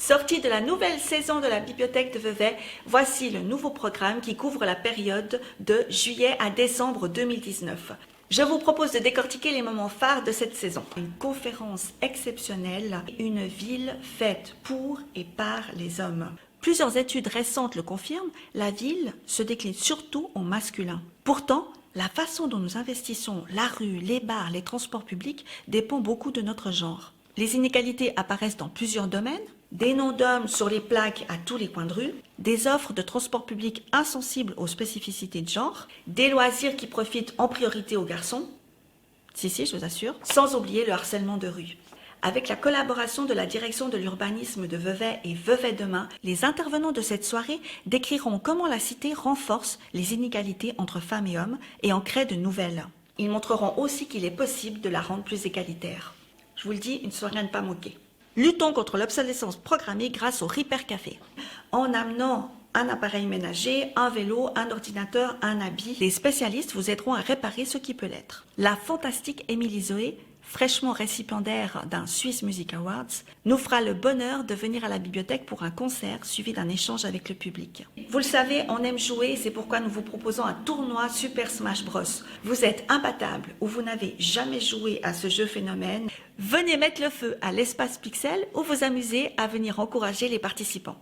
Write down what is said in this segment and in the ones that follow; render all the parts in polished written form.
Sortie de la nouvelle saison de la Bibliothèque de Vevey, voici le nouveau programme qui couvre la période de juillet à décembre 2019. Je vous propose de décortiquer les moments phares de cette saison. Une conférence exceptionnelle, une ville faite pour et par les hommes. Plusieurs études récentes le confirment, la ville se décline surtout en masculin. Pourtant, la façon dont nous investissons la rue, les bars, les transports publics dépend beaucoup de notre genre. Les inégalités apparaissent dans plusieurs domaines, des noms d'hommes sur les plaques à tous les coins de rue, des offres de transport public insensibles aux spécificités de genre, des loisirs qui profitent en priorité aux garçons, si, je vous assure, sans oublier le harcèlement de rue. Avec la collaboration de la direction de l'urbanisme de Vevey et Vevey Demain, les intervenants de cette soirée décriront comment la cité renforce les inégalités entre femmes et hommes et en crée de nouvelles. Ils montreront aussi qu'il est possible de la rendre plus égalitaire. Je vous le dis, une soirée à ne pas manquer. Luttons contre l'obsolescence programmée grâce au Repair Café. En amenant un appareil ménager, un vélo, un ordinateur, un habit, les spécialistes vous aideront à réparer ce qui peut l'être. La fantastique Émilie Zoé, fraîchement récipiendaire d'un Swiss Music Awards, nous fera le bonheur de venir à la bibliothèque pour un concert suivi d'un échange avec le public. Vous le savez, on aime jouer, c'est pourquoi nous vous proposons un tournoi Super Smash Bros. Vous êtes imbattable ou vous n'avez jamais joué à ce jeu phénomène, venez mettre le feu à l'espace Pixel ou vous amuser à venir encourager les participants.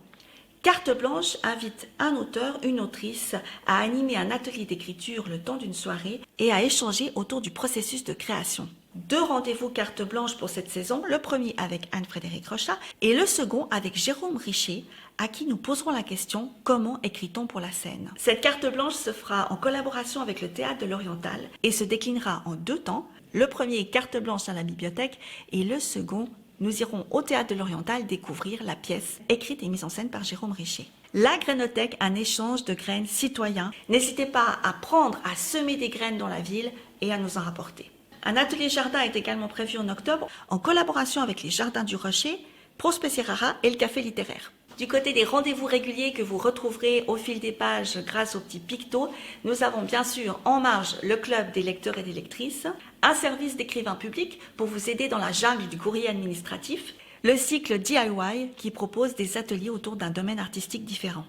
Carte Blanche invite un auteur, une autrice à animer un atelier d'écriture le temps d'une soirée et à échanger autour du processus de création. 2 rendez-vous carte blanche pour cette saison, le premier avec Anne-Frédérique Rochat et le second avec Jérôme Richer, à qui nous poserons la question « Comment écrit-on pour la scène ?» Cette carte blanche se fera en collaboration avec le Théâtre de l'Oriental et se déclinera en 2 temps. Le premier, carte blanche à la bibliothèque, et le second, nous irons au Théâtre de l'Oriental découvrir la pièce écrite et mise en scène par Jérôme Richer. La Grainothèque, un échange de graines citoyens. N'hésitez pas à prendre, à semer des graines dans la ville et à nous en rapporter. Un atelier jardin est également prévu en octobre en collaboration avec les Jardins du Rocher, Prospecie Rara et le Café littéraire. Du côté des rendez-vous réguliers que vous retrouverez au fil des pages grâce aux petits pictos, nous avons bien sûr en marge le club des lecteurs et des lectrices, un service d'écrivain public pour vous aider dans la jungle du courrier administratif, le cycle DIY qui propose des ateliers autour d'un domaine artistique différent.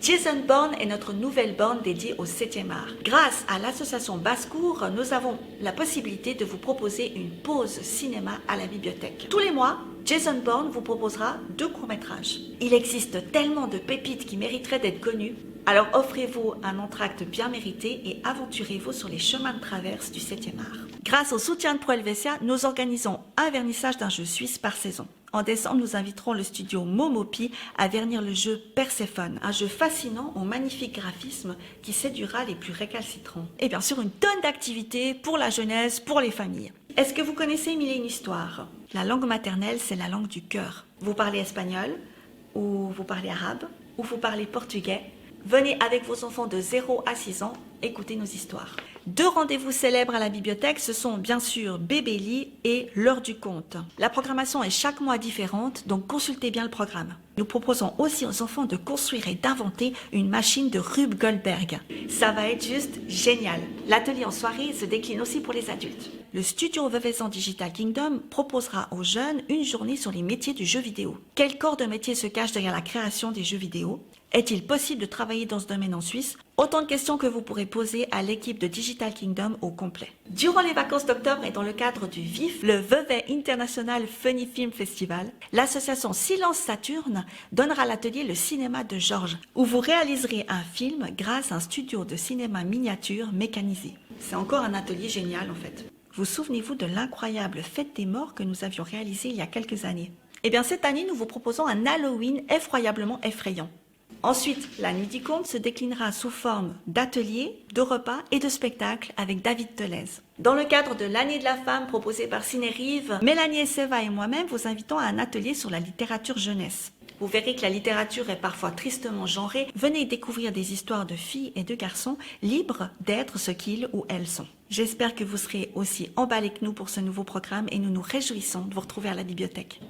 Jason Bourne est notre nouvelle borne dédiée au 7e art. Grâce à l'association Basse-Cour, nous avons la possibilité de vous proposer une pause cinéma à la bibliothèque. Tous les mois, Jason Bourne vous proposera 2 courts-métrages. Il existe tellement de pépites qui mériteraient d'être connues, alors offrez-vous un entracte bien mérité et aventurez-vous sur les chemins de traverse du 7e art. Grâce au soutien de Pro Helvetia, nous organisons un vernissage d'un jeu suisse par saison. En décembre, nous inviterons le studio Momopi à vernir le jeu Perséphone, un jeu fascinant au magnifique graphisme qui séduira les plus récalcitrants. Et bien sûr, une tonne d'activités pour la jeunesse, pour les familles. Est-ce que vous connaissez Mille et une histoires? La langue maternelle, c'est la langue du cœur. Vous parlez espagnol, ou vous parlez arabe, ou vous parlez portugais. Venez avec vos enfants de 0 à 6 ans écouter nos histoires. 2 rendez-vous célèbres à la bibliothèque, ce sont bien sûr Bébéli et l'heure du conte. La programmation est chaque mois différente, donc consultez bien le programme. Nous proposons aussi aux enfants de construire et d'inventer une machine de Rube Goldberg. Ça va être juste génial. L'atelier en soirée se décline aussi pour les adultes. Le studio Veuvezan Digital Kingdom proposera aux jeunes une journée sur les métiers du jeu vidéo. Quel corps de métier se cache derrière la création des jeux vidéo? Est-il possible de travailler dans ce domaine en Suisse? Autant de questions que vous pourrez poser à l'équipe de Digital Kingdom au complet. Durant les vacances d'octobre et dans le cadre du VIF, le Vevey International Funny Film Festival, l'association Silence Saturne donnera l'atelier Le Cinéma de Georges, où vous réaliserez un film grâce à un studio de cinéma miniature mécanisé. C'est encore un atelier génial en fait. Vous souvenez-vous de l'incroyable Fête des Morts que nous avions réalisé il y a quelques années? Eh bien cette année, nous vous proposons un Halloween effroyablement effrayant. Ensuite, la Nuit du Conte se déclinera sous forme d'ateliers, de repas et de spectacles avec David Telez. Dans le cadre de l'année de la femme proposée par Cinérive, Mélanie Esseva et moi-même vous invitons à un atelier sur la littérature jeunesse. Vous verrez que la littérature est parfois tristement genrée. Venez découvrir des histoires de filles et de garçons libres d'être ce qu'ils ou elles sont. J'espère que vous serez aussi emballés que nous pour ce nouveau programme et nous nous réjouissons de vous retrouver à la bibliothèque.